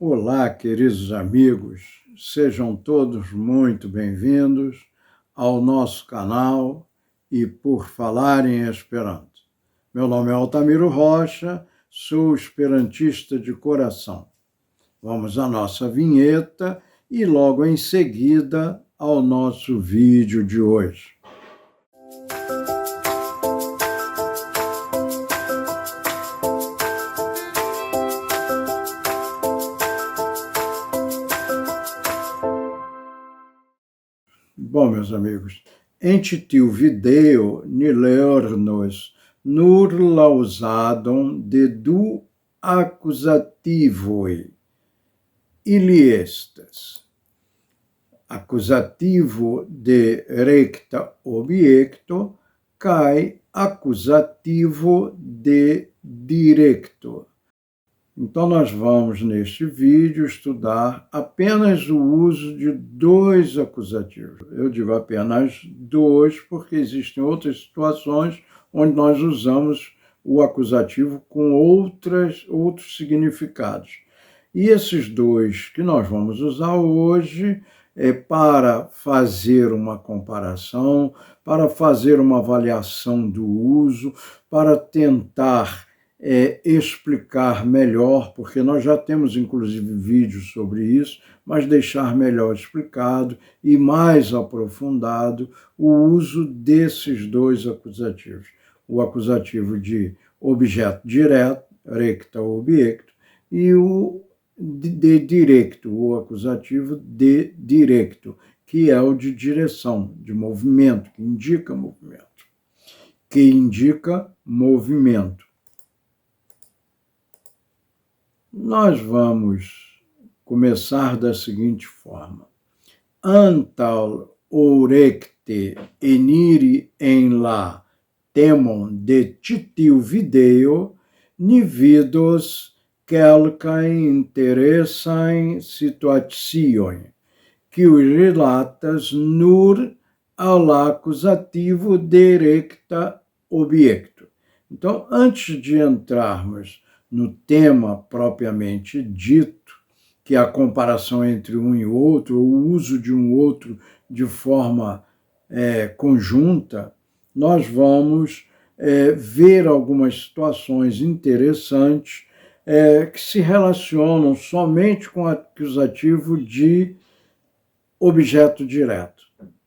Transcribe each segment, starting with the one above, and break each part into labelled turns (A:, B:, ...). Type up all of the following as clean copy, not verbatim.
A: Olá, queridos amigos, sejam todos muito bem-vindos ao nosso canal e por falar em Esperanto. Meu nome é Altamiro Rocha, sou esperantista de coração. Vamos à nossa vinheta e logo em seguida ao nosso vídeo de hoje. Bom, meus amigos, entitiu video ni lernos nur la uzadon de du akuzativoj. Ili estas akuzativo de rekta objekto kaj akuzativo de direkto. Então, nós vamos, neste vídeo, estudar apenas o uso de dois acusativos. Eu digo apenas dois, porque existem outras situações onde nós usamos o acusativo com outros significados. E esses dois que nós vamos usar hoje é para fazer uma comparação, para fazer uma avaliação do uso, para tentar explicar melhor, porque nós já temos inclusive vídeos sobre isso, mas deixar melhor explicado e mais aprofundado o uso desses dois acusativos. O acusativo de objeto direto, recta objecto, e o de directo, o acusativo de directo, que é o de direção, de movimento, que indica movimento. Nós vamos começar da seguinte forma. Antal orecte eniri en la temon de titiu video, ni vidos quelcae interessae situacioi, quiu relatas nur ao acusativo de recta objecto. Então, antes de entrarmos no tema propriamente dito, que é a comparação entre um e outro, ou o uso de um outro de forma conjunta, nós vamos ver algumas situações interessantes que se relacionam somente com o acusativo de objeto direto,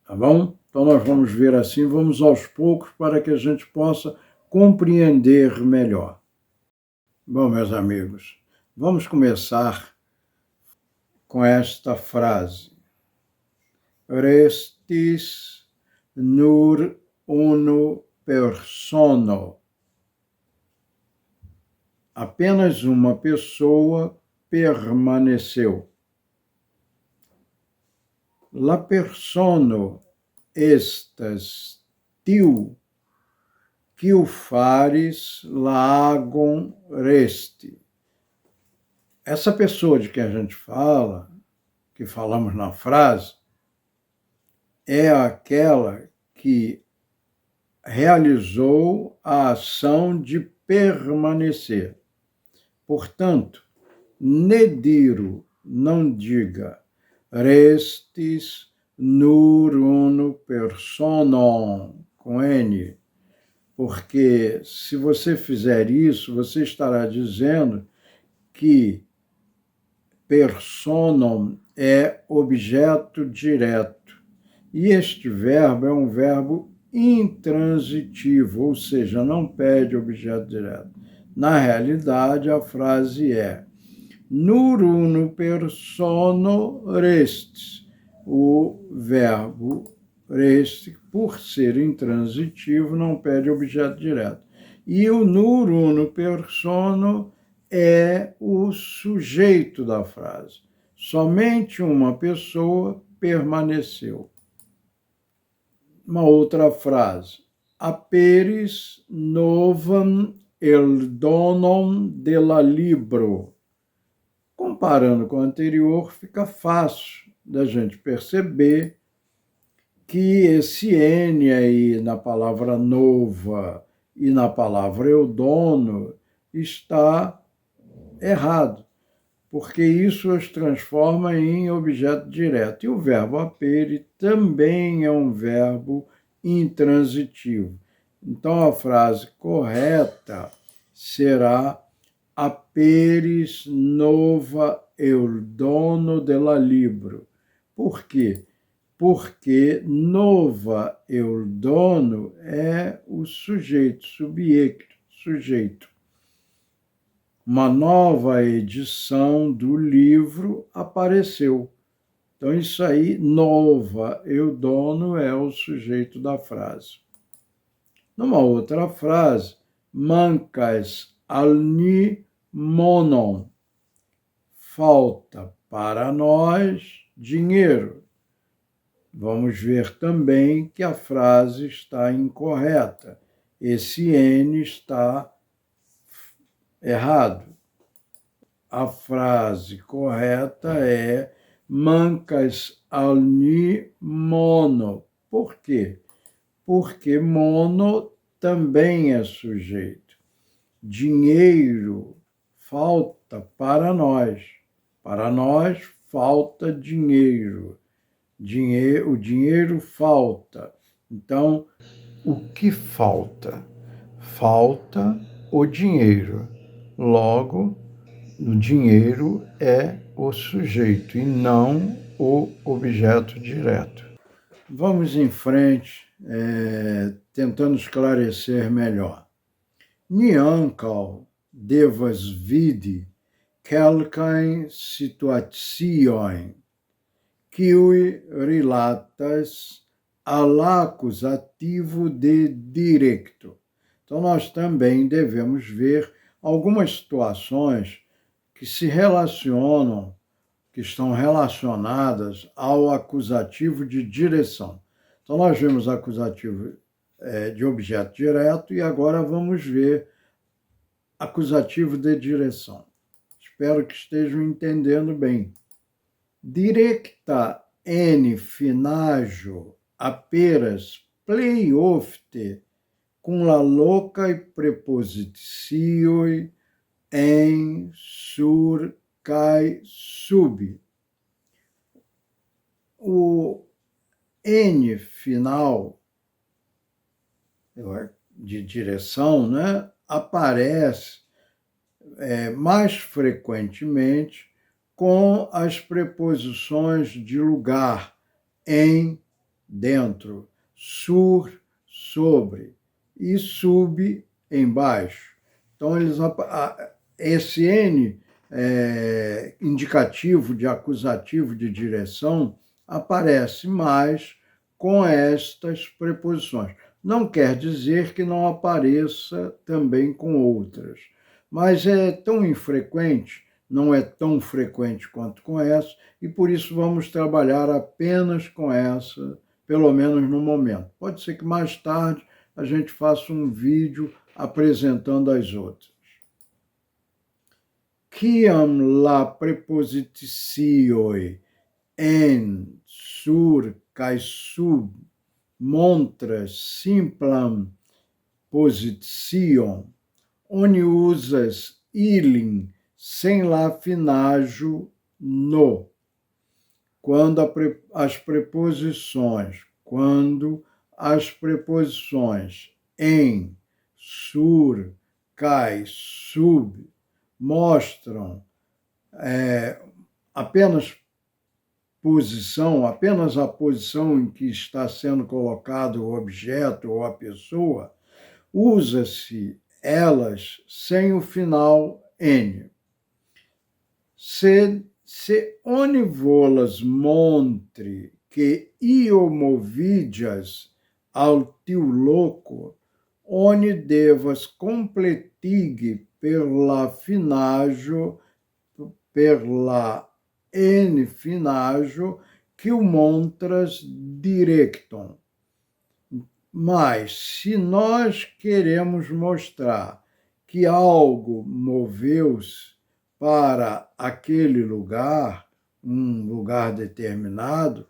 A: tá bom? Então, nós vamos ver assim, vamos aos poucos para que a gente possa compreender melhor. Bom, meus amigos, vamos começar com esta frase. Restis nur unu persono. Apenas uma pessoa permaneceu. La persono estas tiu quiu faris la agon resti. Essa pessoa de quem a gente fala, que falamos na frase, é aquela que realizou a ação de permanecer. Portanto, ne diru, não diga, restis nur unu personam, com N, porque se você fizer isso, você estará dizendo que personam é objeto direto. E este verbo é um verbo intransitivo, ou seja, não pede objeto direto. Na realidade, a frase é nur unu persono restis. O verbo restis, por ser intransitivo, não pede objeto direto. E o nur unu persono é o sujeito da frase. Somente uma pessoa permaneceu. Uma outra frase. Aperis novam eldonon de la libro. Comparando com o anterior, fica fácil da gente perceber que esse N aí na palavra nova e na palavra eudono está errado. porque isso os transforma em objeto direto. E o verbo apere também é um verbo intransitivo. Então, a frase correta será: aperis nova el dono della libro. Por quê? Porque nova el dono é o sujeito, sujeito. Uma nova edição do livro apareceu. Então, isso aí, nova el dono, é o sujeito da frase. Numa outra frase, mancas alni monon, falta para nós dinheiro. Vamos ver também que a frase está incorreta. Esse N está errado. A frase correta é mancas alni mono. Por quê? Porque mono também é sujeito. Dinheiro falta para nós. Para nós falta dinheiro. O dinheiro falta. Então, o que falta? Falta o dinheiro. Logo, o dinheiro é o sujeito e não o objeto direto. Vamos em frente, tentando esclarecer melhor. Ni ankaŭ devas vidi kelkajn situaciojn kiuj rilatas al acusativo de direito. Então, nós também devemos ver algumas situações que se relacionam, que estão relacionadas ao acusativo de direção. Então, nós vimos acusativo de objeto direto e agora vamos ver acusativo de direção. Espero que estejam entendendo bem. Directa N finajo aperas plej ofte cum la lokaj prepozicioj em, sur, kaj, sub. O N final de direção, né, aparece mais frequentemente com as preposições de lugar, em, dentro, sur, sobre, e sub, embaixo. Então, esse N indicativo de acusativo de direção aparece mais com estas preposições. Não quer dizer que não apareça também com outras, mas é tão infrequente, não é tão frequente quanto com essa, e por isso vamos trabalhar apenas com essa, pelo menos no momento. Pode ser que mais tarde a gente faça um vídeo apresentando as outras. Kiam la preposicioj en, sur kaj sub montras simplan pozicion, oni uzas ilin sem la finaĵo no. Quando as preposições em, sur, kaj, sub mostram apenas a posição em que está sendo colocado o objeto ou a pessoa, usa-se elas sem o final N. Se oni volas montri que io moviĝas al tiu loko, oni devas kompletigi per la finaĵo, per la N finaĵo, kiu montras direkton. Mas, se nós queremos mostrar que algo moveu-se para aquele lugar, um lugar determinado,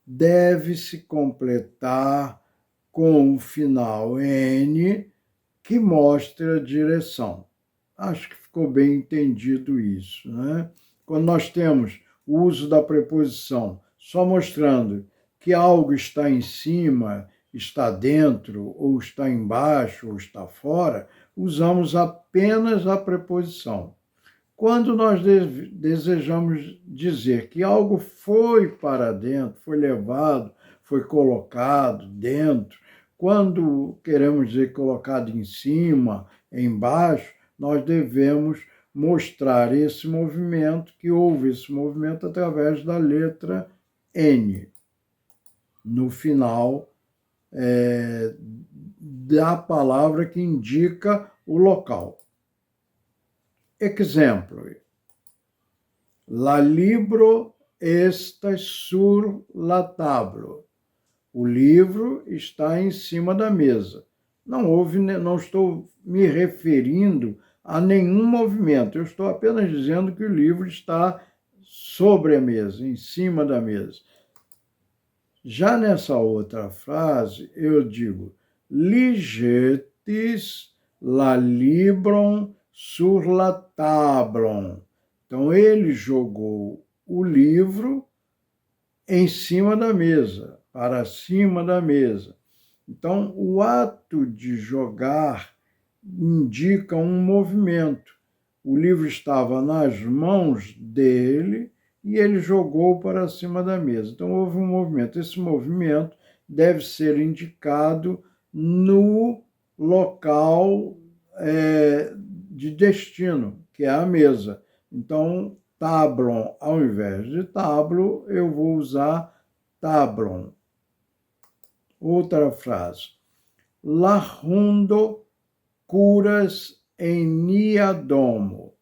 A: deve-se completar com o final N, que mostra a direção. Acho que ficou bem entendido isso, né? quando nós temos o uso da preposição só mostrando que algo está em cima, está dentro, ou está embaixo, ou está fora, usamos apenas a preposição. Quando nós desejamos dizer que algo foi para dentro, foi levado, foi colocado dentro, quando queremos dizer colocado em cima, embaixo, nós devemos mostrar esse movimento, que houve esse movimento através da letra N, no final da palavra que indica o local. Exemplo: la libro está sur la tablo. O livro está em cima da mesa. Não estou me referindo a nenhum movimento. Eu estou apenas dizendo que o livro está sobre a mesa, em cima da mesa. Já nessa outra frase, eu digo: li jetis la libron sur la tablon. Então, ele jogou o livro em cima da mesa, para cima da mesa. Então, o ato de jogar indica um movimento. O livro estava nas mãos dele e ele jogou para cima da mesa. Então, houve um movimento. Esse movimento deve ser indicado no local de destino, que é a mesa. Então, tablon, ao invés de tablo, eu vou usar tablon. Outra frase. La hundo curas en nia domo.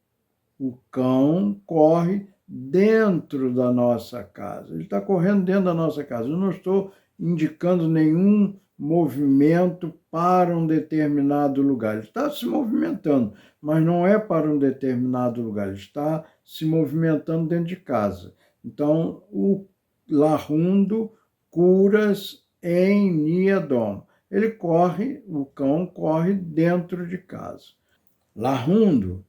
A: O cão corre dentro da nossa casa. Ele está correndo dentro da nossa casa. Eu não estou indicando nenhum movimento para um determinado lugar. Ele está se movimentando, mas não é para um determinado lugar. Ele está se movimentando dentro de casa. Então, o larundo curas em nia domo. O cão corre dentro de casa. Larundo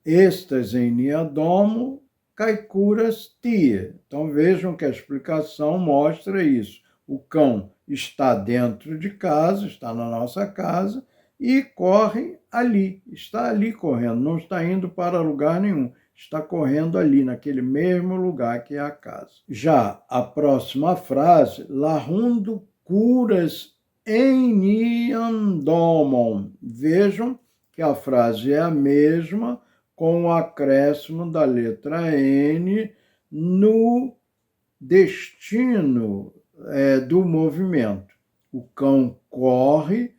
A: estas em nia domo, caicuras tie. Então vejam que a explicação mostra isso. O cão está dentro de casa, está na nossa casa e corre ali, está ali correndo, não está indo para lugar nenhum, está correndo ali, naquele mesmo lugar que é a casa. Já a próxima frase, larundo curas en niam domum. Vejam que a frase é a mesma, com o acréscimo da letra N no destino do movimento. O cão corre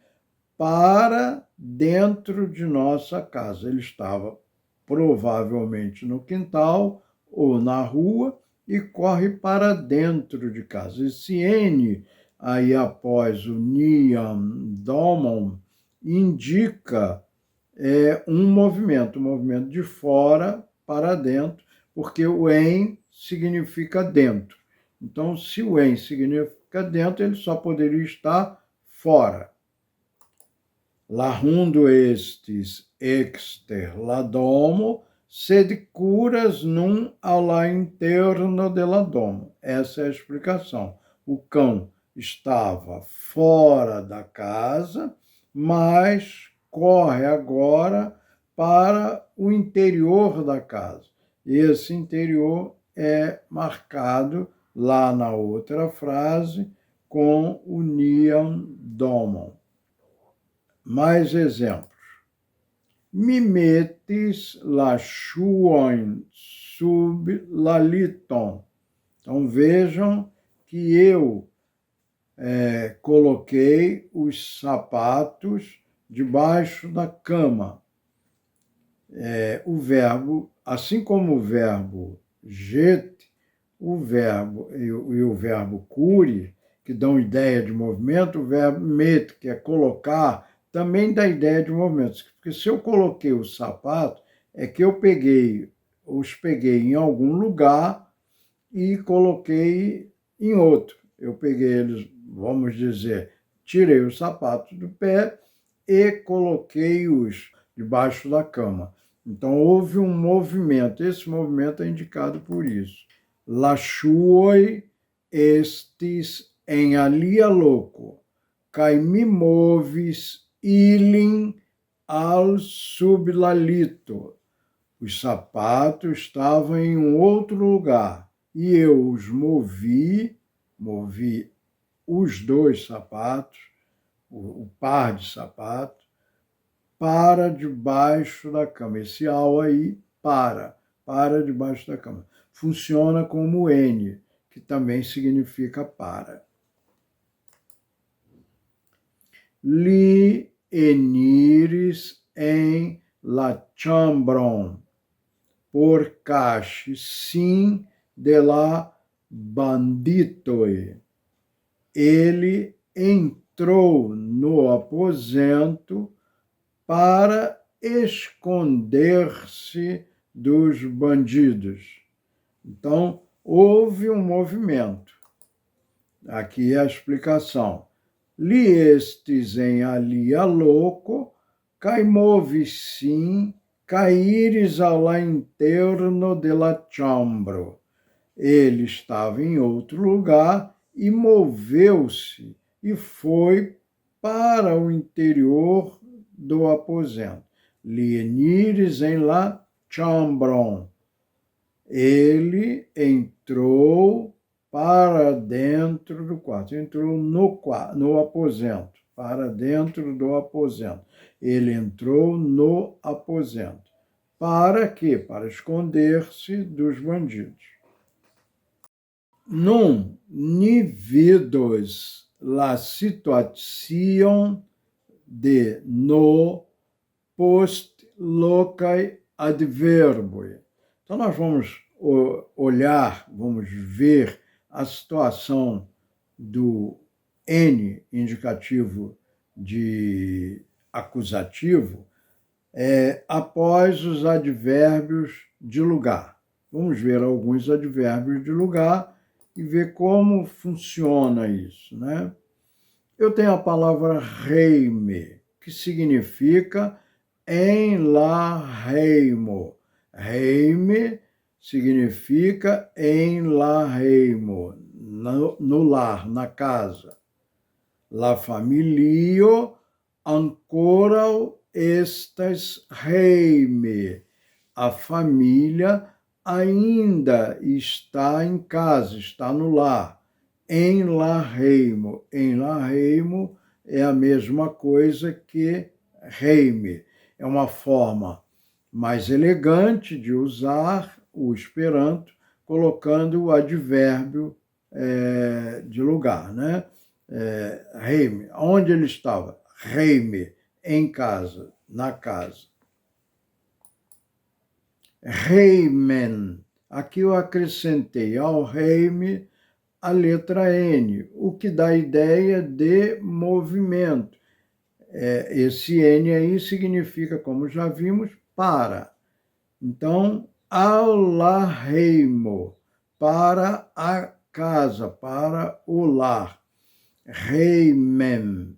A: para dentro de nossa casa. Ele estava provavelmente no quintal ou na rua e corre para dentro de casa. Esse N aí após o niam domum indica um movimento de fora para dentro, porque o en significa dentro. Então, se o en significa dentro, ele só poderia estar fora. Larundo estis exter la domo, sed curas num alla interno de la domo. Essa é a explicação. O cão estava fora da casa, mas corre agora para o interior da casa. Esse interior é marcado lá na outra frase com o niam domum. Mais exemplos. Mimetis la shuon sub la liton. Então vejam que eu coloquei os sapatos debaixo da cama. O verbo, assim como o verbo jete, o verbo e o verbo cure, que dão ideia de movimento, o verbo met, que é colocar, também dá ideia de movimento. Porque se eu coloquei o sapato, é que eu os peguei em algum lugar e coloquei em outro. Eu peguei eles, vamos dizer, tirei os sapatos do pé e coloquei-os debaixo da cama. Então, houve um movimento. Esse movimento é indicado por isso. Lasciuoi estis em alia loco, kai mi movis ilin al sublalito. Os sapatos estavam em um outro lugar e eu os movi os dois sapatos, o par de sapatos, para debaixo da cama. Esse ao aí, para debaixo da cama. Funciona como N, que também significa para. Li eniris em la chambron, por cache sim de la banditoi. Ele entrou no aposento para esconder-se dos bandidos. Então, houve um movimento. Aqui é a explicação. Li estes em alia loco, kai movis sim, caíres ao interno de la chambro. Ele estava em outro lugar e moveu-se e foi para o interior do aposento. Lienires em la chambron. Ele entrou para dentro do quarto, entrou no aposento, para dentro do aposento. Ele entrou no aposento. Para quê? Para esconder-se dos bandidos. Nun ni vidos la situacion de no post locae adverboi. Então, nós vamos olhar, vamos ver a situação do N indicativo de acusativo após os advérbios de lugar. Vamos ver alguns advérbios de lugar e ver como funciona isso, né? Eu tenho a palavra reime, que significa em la reimo. Reime significa em la reimo, no lar, na casa. La familio ancora estas reime. A família ainda está em casa, está no lar. Em la reimo. Em la reimo é a mesma coisa que reime. É uma forma mais elegante de usar o Esperanto, colocando o advérbio de lugar, né? Reime. Onde ele estava? Reime. Em casa, na casa. Reimen. Aqui eu acrescentei ao reime a letra N, o que dá a ideia de movimento. Esse N aí significa, como já vimos, para. Então, ao la reimo, para a casa, para o lar. Reimen.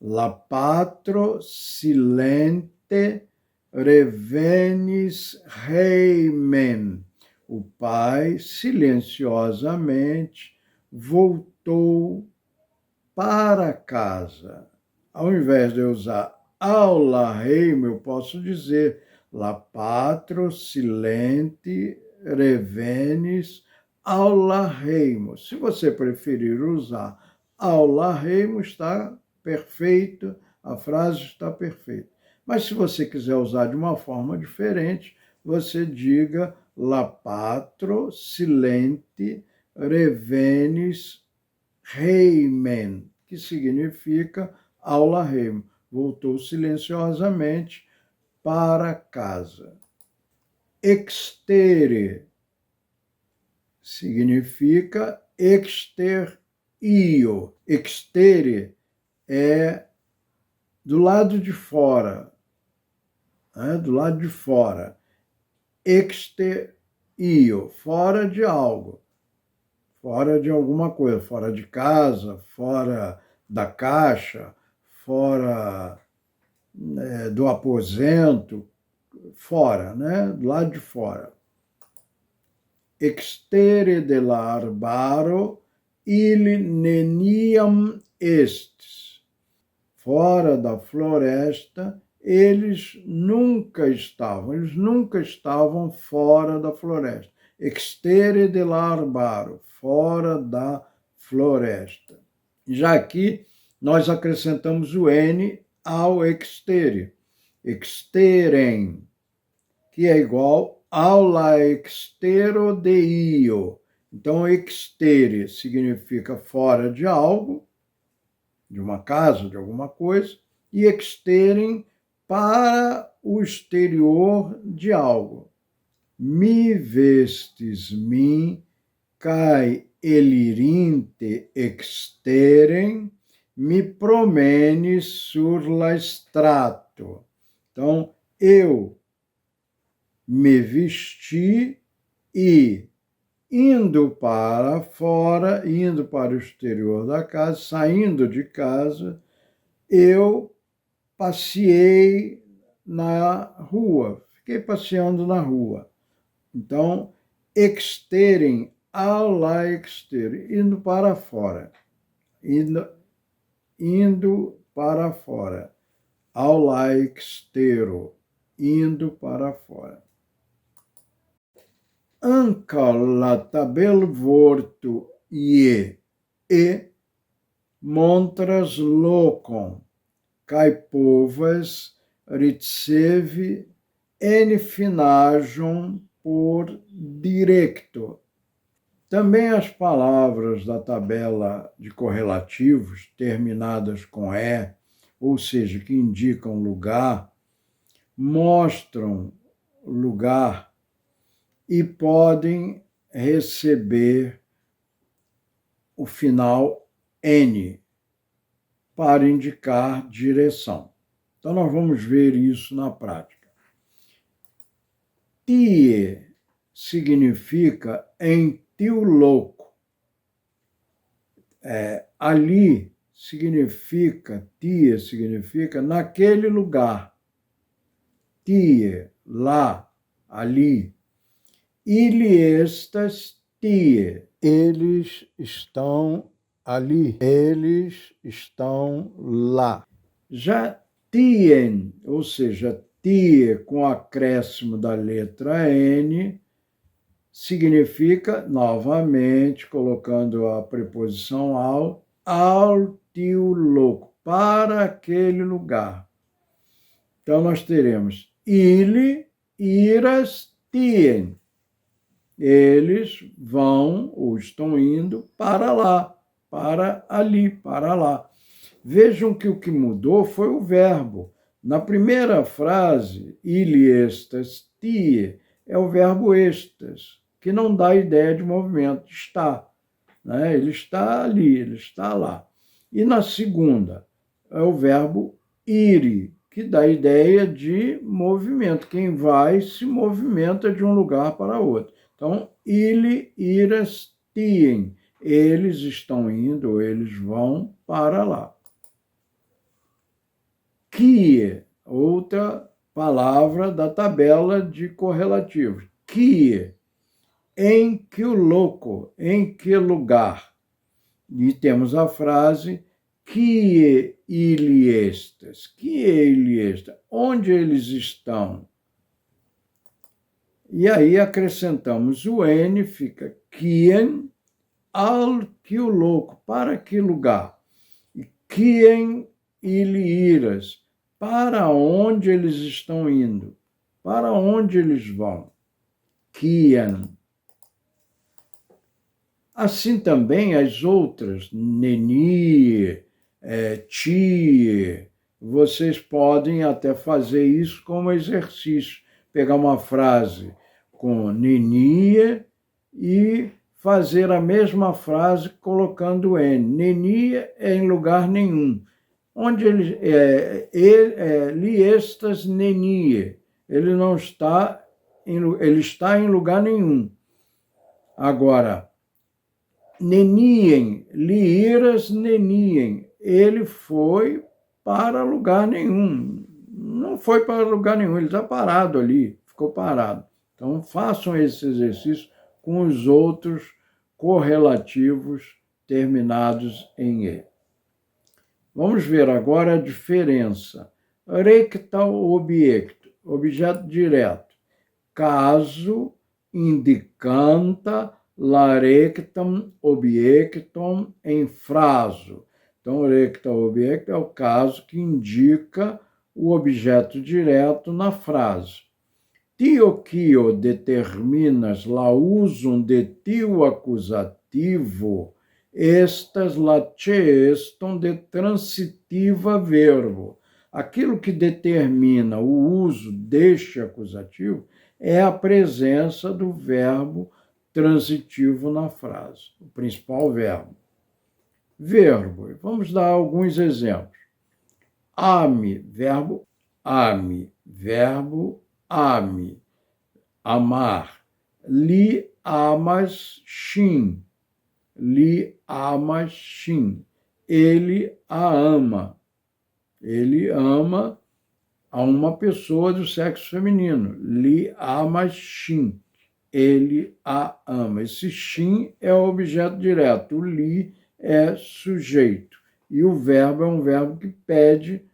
A: La patro silente revenis reimen. O pai, silenciosamente, voltou para casa. Ao invés de eu usar ao la reimo, eu posso dizer la patro silente revenis ao la reimo. Se você preferir usar ao la reimo, está perfeito, a frase está perfeita. Mas se você quiser usar de uma forma diferente, você diga la patro silente revenis reimen, que significa ao la reimo. Voltou silenciosamente para casa. Extere significa exterio. Extere é do lado de fora, né? Do lado de fora. Exterio, fora de algo, fora de alguma coisa, fora de casa, fora da caixa, fora do aposento, fora, né? Lá de fora. Extere de la arbaro ili neniam estis. Fora da floresta, eles nunca estavam fora da floresta. Extere de la arbaro, fora da floresta. Já aqui, nós acrescentamos o N ao extere. Exterem, que é igual ao la extero de io. Então, extere significa fora de algo, de uma casa, de alguma coisa, e exterem para o exterior de algo. Mi vestis min, kai elirinte exterem, mi promenis sur la strato. Então, eu me vesti e, indo para fora, indo para o exterior da casa, saindo de casa, eu passeei na rua, fiquei passeando na rua. Então, exterem, ao lá exterem, indo para fora, indo para fora, ao lá extero, indo para fora. Ankaŭ la tabelvorto je e montras lokon kaj povas ricevi enfinaĵon por direkto. Também as palavras da tabela de correlativos terminadas com E, ou seja, que indicam lugar, mostram lugar e podem receber o final N para indicar direção. Então, nós vamos ver isso na prática. Tie significa em tiu loco. Ali significa, tie significa naquele lugar. Tie, lá, ali. Ili estas tie. Eles estão ali. Eles estão lá. Já tien, ou seja, tie com acréscimo da letra N, significa, novamente, colocando a preposição ao tiu loco, para aquele lugar. Então, nós teremos ili, iras, tien. Eles vão ou estão indo para lá, para ali, para lá. Vejam que o que mudou foi o verbo. Na primeira frase, ili estas tie, é o verbo estas, que não dá ideia de movimento, está. Né? Ele está ali, ele está lá. E na segunda, é o verbo ire, que dá ideia de movimento. Quem vai se movimenta de um lugar para outro. Então, ili, iras, tiem. Eles estão indo, eles vão para lá. Kie, outra palavra da tabela de correlativos. Kie, em que loco, em que lugar. E temos a frase kie ili estas. Kie ili estas? Onde eles estão? E aí acrescentamos o N, fica quien al que loco, para que lugar? E quien ili iras, para onde eles estão indo? Para onde eles vão? Quien. Assim também as outras, neni, ti, vocês podem até fazer isso como exercício. Pegar uma frase com nenia e fazer a mesma frase colocando N. Nenia é em lugar nenhum. Onde ele li estas nenie. Ele não está ele está em lugar nenhum. Agora, neniem, li iras neniem. Ele foi para lugar nenhum. não foi para lugar nenhum, ele está parado ali, ficou parado. Então, façam esse exercício com os outros correlativos terminados em E. Vamos ver agora a diferença. Recta obiecto, objeto direto. Caso indicanta la rectam obiectum em fraso. Então, recta obiecto é o caso que indica o objeto direto na frase. Tio quio determinas la usum de tio acusativo, estas la ceestum de transitiva verbo. Aquilo que determina o uso deste acusativo é a presença do verbo transitivo na frase, o principal verbo. Verbo. Vamos dar alguns exemplos. Ame, verbo ame, verbo ame, amar. Li amas shin, li amas shin. Ele a ama. Ele ama a uma pessoa do sexo feminino. Li amas shin. Ele a ama. Esse shin é o objeto direto. O li é sujeito. E o verbo é um verbo que pede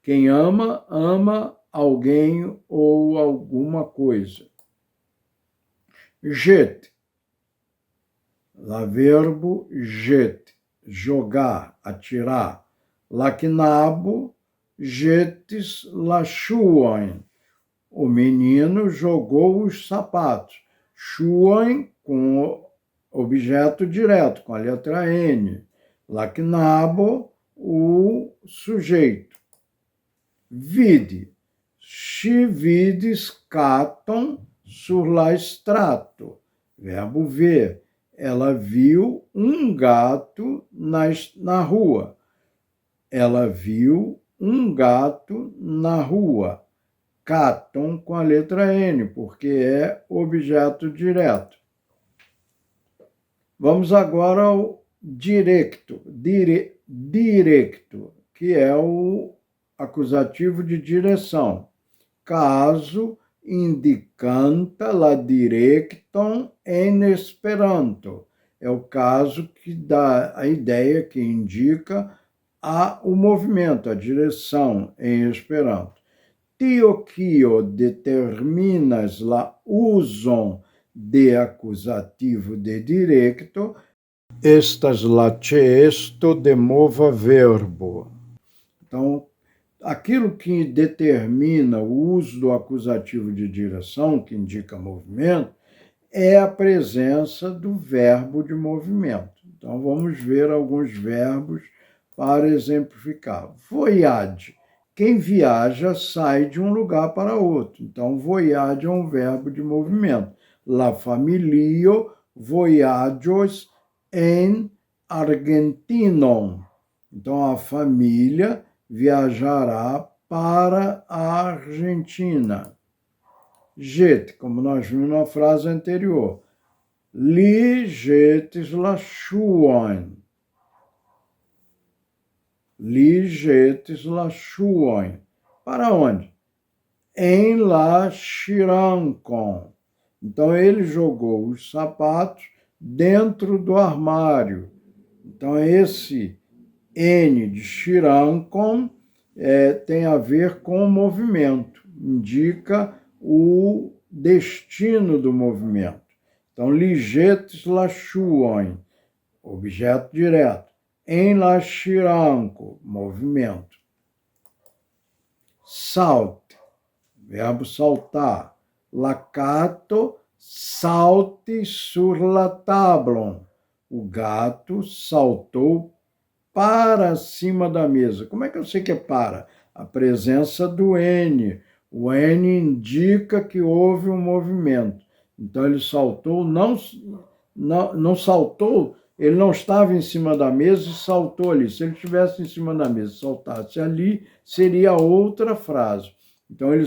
A: quem ama, ama alguém ou alguma coisa. Jet. Lá verbo jet. Jogar, atirar. Lacnabo, jetes lachuan. O menino jogou os sapatos. Chuan com objeto direto, com a letra N. Lacnabo, o sujeito. Vide. Si vidis caton sur la strato. Verbo ver. Ela viu um gato na rua. Ela viu um gato na rua. Caton com a letra N, porque é objeto direto. Vamos agora ao directo, directo, que é o acusativo de direção. Caso indicanta la directon en Esperanto. É o caso que dá a ideia, que indica o movimento, a direção em Esperanto. Tio quio determinas la uzon de acusativo de directo, estas la ceesto de mova verbo. Então, aquilo que determina o uso do acusativo de direção, que indica movimento, é a presença do verbo de movimento. Então, vamos ver alguns verbos para exemplificar. Voyage. Quem viaja sai de um lugar para outro. Então, voyage é um verbo de movimento. La familio voyajos en Argentinon. Então, a família viajará para a Argentina. Jet, como nós vimos na frase anterior. Li jetes lachuan. Li jetes lachuan. Para onde? Em la Chirancon. Então, ele jogou os sapatos dentro do armário. Então, esse N de Chirancon tem a ver com o movimento. Indica o destino do movimento. Então, ligetes lachuan, objeto direto. Em la Chiranco, movimento. Salt, verbo saltar. Lacato salte sur la tablon. O gato saltou para cima da mesa. Como é que eu sei que é para? A presença do N. O N indica que houve um movimento. Então, ele saltou, não saltou, ele não estava em cima da mesa e saltou ali. Se ele estivesse em cima da mesa e saltasse ali, seria outra frase. Então, ele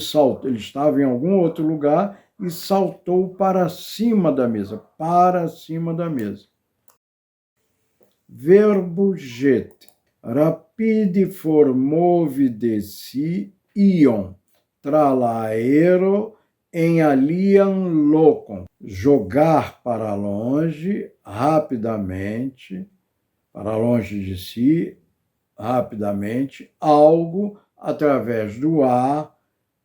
A: estava em algum outro lugar e saltou para cima da mesa, para cima da mesa. Verbo jet. Rapide formovi de si ion, tralaero em alian locum, jogar para longe, rapidamente, para longe de si, rapidamente, algo através do ar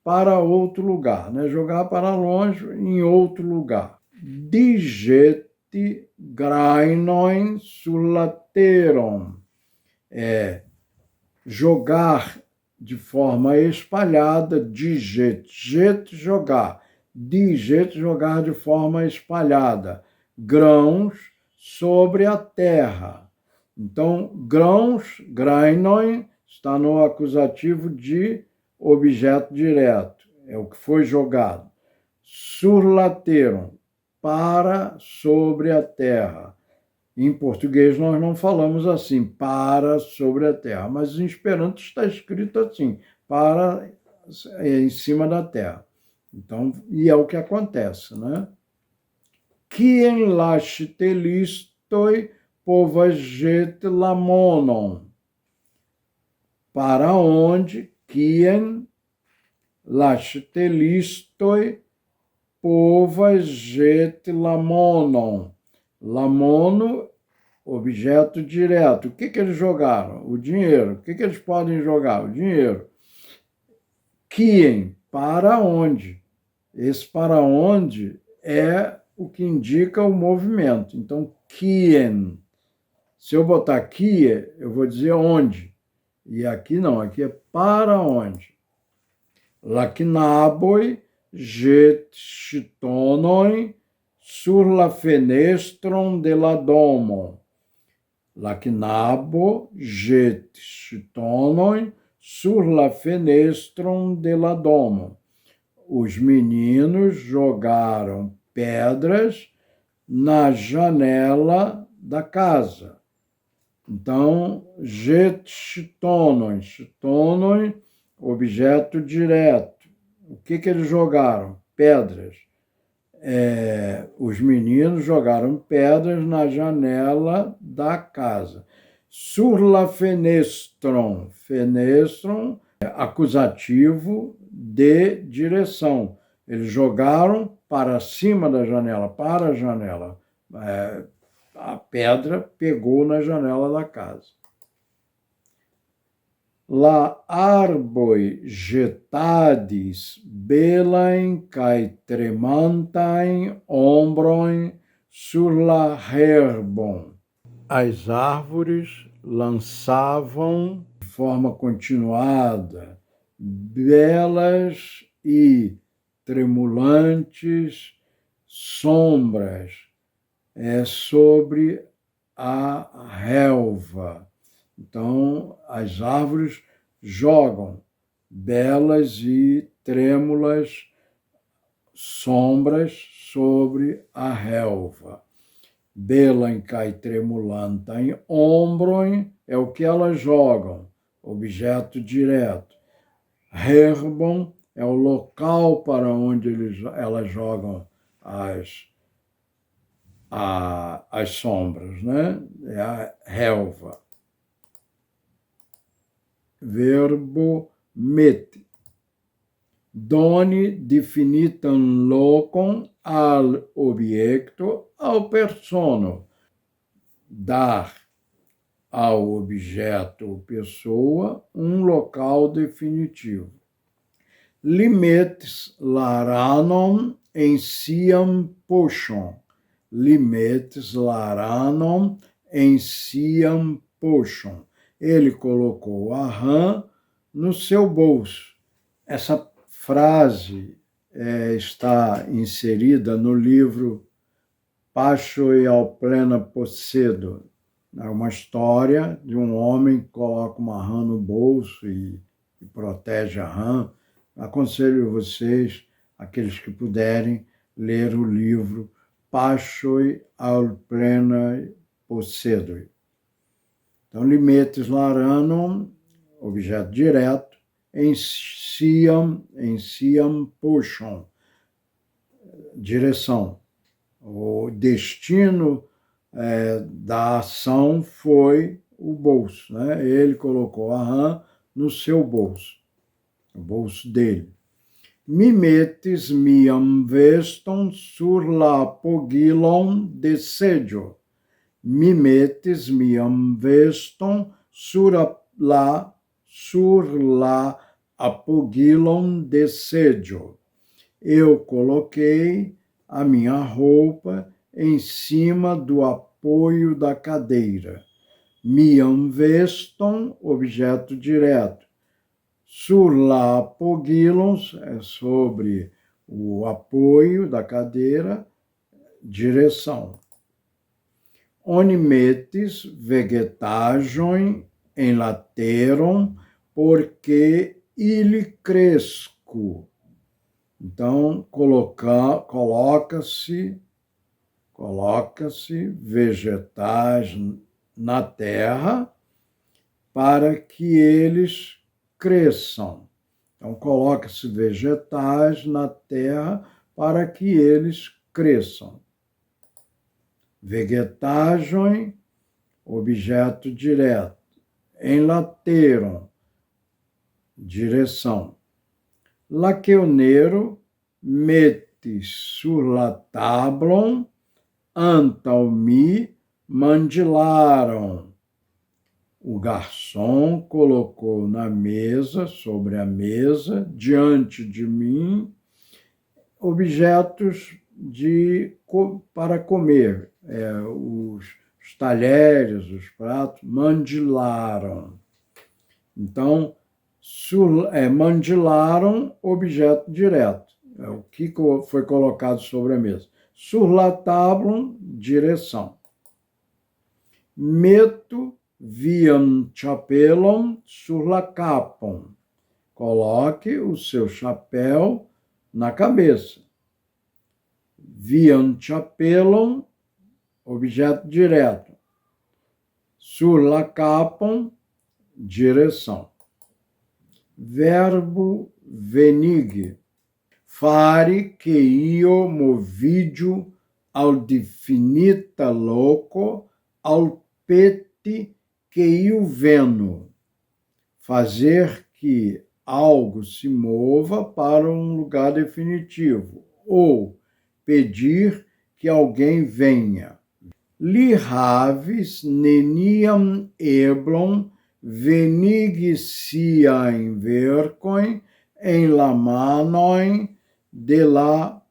A: para outro lugar, né? Jogar para longe em outro lugar. Digete grainoin sulateron, jogar de forma espalhada, diget, jogar, diget, jogar de forma espalhada, grãos sobre a terra. Então, grãos, grainoin, está no acusativo de objeto direto, é o que foi jogado. Surlateron, para sobre a terra. Em português nós não falamos assim, para sobre a terra, mas em Esperanto está escrito assim, para em cima da terra. Então, e é o que acontece, né? Quien lachtelistoi povaget lamonon. Para onde, quien lachtelistoi povaget lamonon. Lamono, objeto direto. O que eles jogaram? O dinheiro. O que eles podem jogar? O dinheiro. Quien, para onde? Esse para onde é o que indica o movimento. Então, quien. Se eu botar quie, eu vou dizer onde. E aqui não, aqui é para onde. Lacnaboi jet chitonoi sur la fenestron de la domo. Lacnabo jet chitonoi sur la fenestron de la domo. Os meninos jogaram pedras na janela da casa. Então, jet chitonoi, chitonoi, objeto direto. O que eles jogaram? Pedras. Os meninos jogaram pedras na janela da casa. Sur la fenestron, fenestron, acusativo de direção. Eles jogaram para cima da janela, para a janela. A pedra pegou na janela da casa. La arboi jetadis belain cae tremantain ombroin sur la herbon. As árvores lançavam de forma continuada belas e tremulantes sombras sobre a relva. Então, as árvores jogam belas e trêmulas sombras sobre a relva. Belam cai tremulanta em ombroin é o que elas jogam, objeto direto. Herbon é o local para onde elas jogam as sombras, né? É a relva. Verbo mete. Doni definitam locum al objecto ao persono. Dar ao objeto ou pessoa um local definitivo. Limetes laranom en siam pochon. Limetes laranom en siam pochon. Ele colocou a rã no seu bolso. Essa frase está inserida no livro Pacho e ao plena Possedo. É uma história de um homem que coloca uma rã no bolso e protege a rã. Aconselho vocês, aqueles que puderem, ler o livro Pacho e ao plena Possedo. Então, limetes laranum, objeto direto, em siam puxam, direção. O destino da ação foi o bolso, né? Ele colocou a rã no seu bolso. no bolso dele. Mimetis miam veston sur la pogilon de sedio. Mimetis miam veston sur la apogilon de sedio. Eu coloquei a minha roupa em cima do apoio da cadeira. Miam veston, objeto direto. Sur la apogilon, é sobre o apoio da cadeira, direção. Onimetis vegetajoin em lateron, porque ili cresco. Então, coloca-se vegetais na terra para que eles cresçam. Então, coloca-se vegetais na terra para que eles cresçam. Vegetajoin, objeto direto. Enlateron, direção. Laqueonero metis sur la tablon antau mi mandilaram. O garçom colocou na mesa, sobre a mesa, diante de mim, objetos para comer. Os talheres, os pratos, mandilaram. Então, mandilaram, objeto direto. É o que foi colocado sobre a mesa. Sur la tablon, direção. Meto viam chapelon sur la capon. Coloque o seu chapéu na cabeça. Viam chapelon, objeto direto. Sur la capon, direção. Verbo venig. Fare que io movidio al definita loco al peti que io veno. Fazer que algo se mova para um lugar definitivo, ou pedir que alguém venha. Li havis neniam eblon venigi siain vercoin en la manoin de la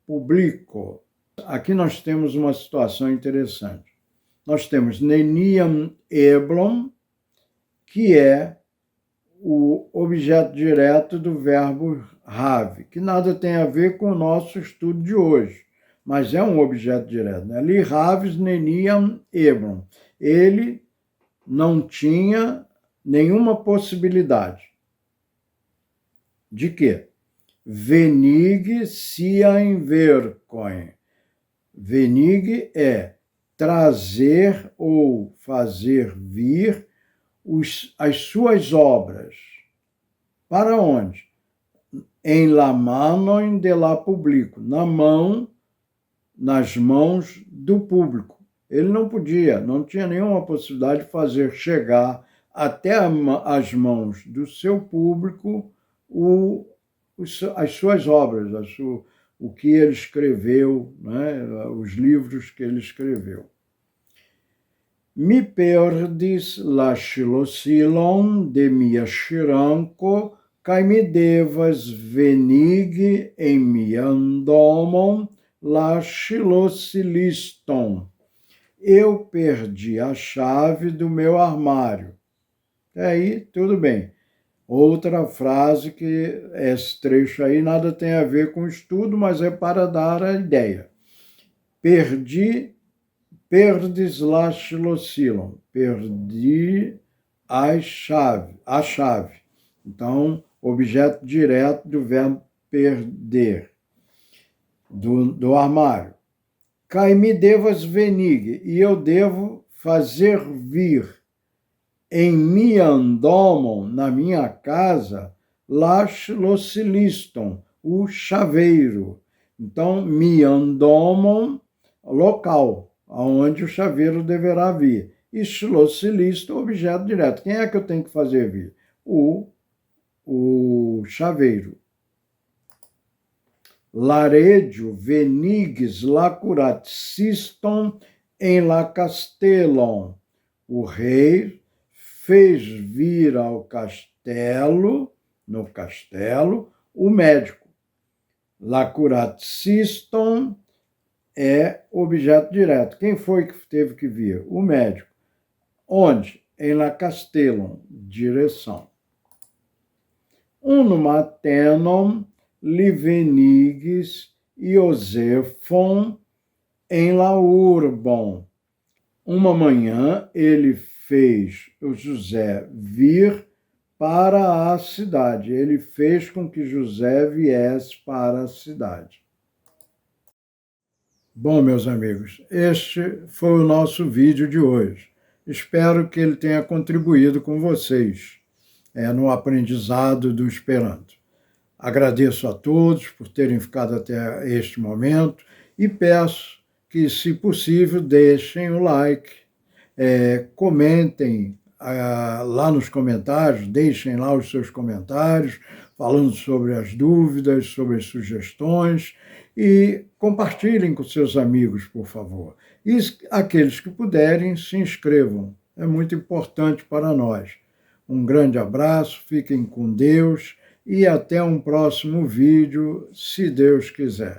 A: publico. Aqui nós temos uma situação interessante. Nós temos neniam eblon, que é o objeto direto do verbo have, que nada tem a ver com o nosso estudo de hoje, mas é um objeto direto. Né? Li havis neniam eblon. Ele não tinha nenhuma possibilidade. De quê? Venig siain vercoin. Venig é trazer ou fazer vir as suas obras. Para onde? Em la manoin de la publico. Nas mãos do público. Ele não podia, não tinha nenhuma possibilidade de fazer chegar até as mãos do seu público as suas obras, o que ele escreveu, né? Os livros que ele escreveu. Mi perdis la ŝlosilon de mia ŝranko kaj mi devas venigi en mian domon la ŝlosiliston. Eu perdi a chave do meu armário. Aí, tudo bem. Outra frase que esse trecho aí nada tem a ver com estudo, mas é para dar a ideia. Perdis la ŝlosilon. Perdi a chave. Então, objeto direto do verbo perder, do armário. Kaj mi devas venigi, e eu devo fazer vir em mian domon, na minha casa, la ŝlosiliston, o chaveiro. Então, mian domon, local, aonde o chaveiro deverá vir. E ŝlosiliston, objeto direto. Quem é que eu tenho que fazer vir? O o chaveiro. Laredio veniges lacurat siston em la castellon. O rei fez vir ao castelo, no castelo, o médico. Lacurat siston é objeto direto. Quem foi que teve que vir? O médico. Onde? Em la castellon, direção. Unum matenum livenigis Iosephon em la urbon. Uma manhã ele fez o José vir para a cidade. Ele fez com que José viesse para a cidade. Bom, meus amigos, este foi o nosso vídeo de hoje. Espero que ele tenha contribuído com vocês no aprendizado do Esperanto. Agradeço a todos por terem ficado até este momento e peço que, se possível, deixem o like, comentem lá nos comentários, deixem lá os seus comentários, falando sobre as dúvidas, sobre as sugestões, e compartilhem com seus amigos, por favor. E aqueles que puderem, se inscrevam. É muito importante para nós. Um grande abraço, fiquem com Deus e até um próximo vídeo, se Deus quiser.